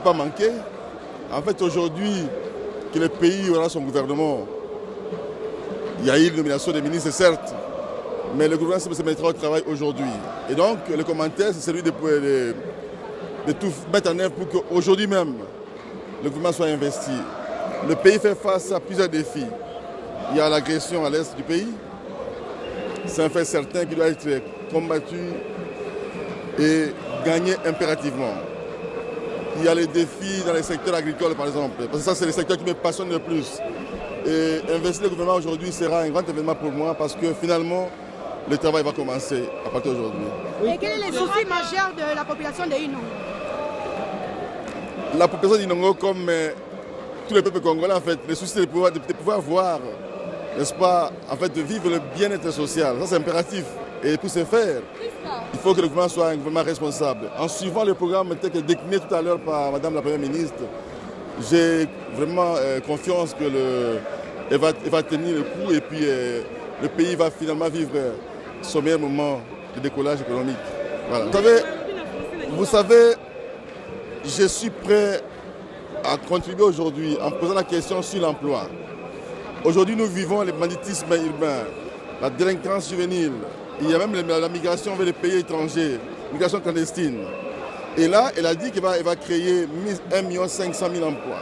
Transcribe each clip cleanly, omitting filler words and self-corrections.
pas manquer. En fait, aujourd'hui, que le pays aura son gouvernement, il y a eu une nomination des ministres, certes, mais le gouvernement se mettra au travail aujourd'hui. Et donc, le commentaire, c'est celui de tout mettre en œuvre pour qu'aujourd'hui même, le gouvernement soit investi. Le pays fait face à plusieurs défis. Il y a l'agression à l'est du pays. C'est un fait certain qui doit être combattu et gagné impérativement. Il y a les défis dans les secteurs agricoles, par exemple, parce que ça, c'est le secteur qui me passionne le plus. Et investir le gouvernement aujourd'hui sera un grand événement pour moi parce que finalement, le travail va commencer à partir d'aujourd'hui. Et quels sont les soucis majeurs de la population de Inongo? La population d'Inongo, comme tous les peuples congolais, en fait, le souci de pouvoir voir, n'est-ce pas, en fait, de vivre le bien-être social. Ça, c'est impératif. Et pour ce faire, il faut que le gouvernement soit un gouvernement responsable. En suivant le programme tel que décliné tout à l'heure par Madame la Première ministre, j'ai vraiment confiance qu'elle va tenir le coup et puis le pays va finalement vivre son meilleur moment de décollage économique. Voilà. Vous savez, je suis prêt à contribuer aujourd'hui en posant la question sur l'emploi. Aujourd'hui, nous vivons le banditisme urbain, la délinquance juvénile. Il y a même la migration vers les pays étrangers, migration clandestine. Et là, elle a dit qu'elle va créer 1 500 000 emplois.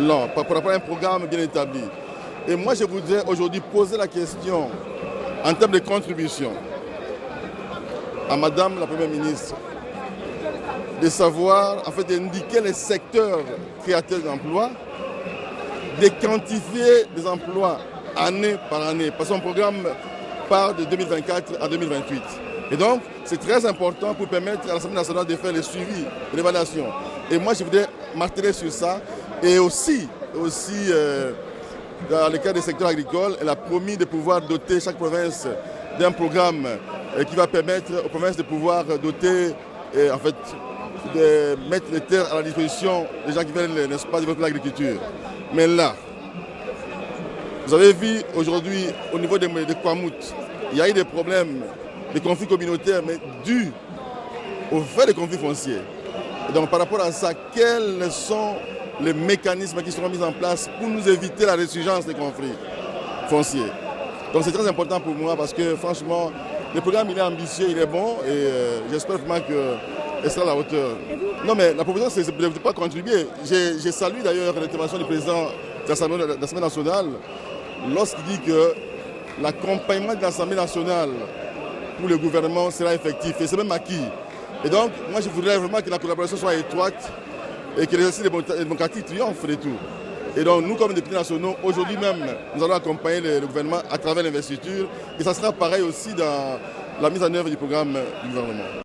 Là, par rapport à un programme bien établi. Et moi, je voudrais aujourd'hui poser la question en termes de contribution à Madame la Première ministre, de savoir, en fait, d'indiquer les secteurs créateurs d'emplois, de quantifier des emplois année par année, parce que son programme part de 2024 à 2028. Et donc, c'est très important pour permettre à l'Assemblée nationale de faire le suivi, l'évaluation. Et moi, je voudrais marteler sur ça. Et aussi dans le cas des secteurs agricoles, elle a promis de pouvoir doter chaque province d'un programme qui va permettre aux provinces de pouvoir doter, en fait, de mettre les terres à la disposition des gens qui veulent, n'est-ce pas, développer l'agriculture. Mais là, vous avez vu aujourd'hui au niveau de Kwamut, il y a eu des problèmes, des conflits communautaires, mais dus au fait des conflits fonciers. Et donc par rapport à ça, quels sont les mécanismes qui seront mis en place pour nous éviter la résurgence des conflits fonciers? Donc c'est très important pour moi parce que franchement, le programme il est ambitieux, il est bon et j'espère vraiment qu'elle sera à la hauteur. Non mais la proposition c'est de ne pas contribuer. J'ai salué d'ailleurs l'intervention du président de l'Assemblée nationale lorsqu'il dit que l'accompagnement de l'Assemblée nationale pour le gouvernement sera effectif et c'est même acquis. Et donc moi je voudrais vraiment que la collaboration soit étroite et que l'exercice démocratique triomphe et tout. Et donc nous comme députés nationaux, aujourd'hui même, nous allons accompagner le gouvernement à travers l'investiture et ça sera pareil aussi dans la mise en œuvre du programme du gouvernement.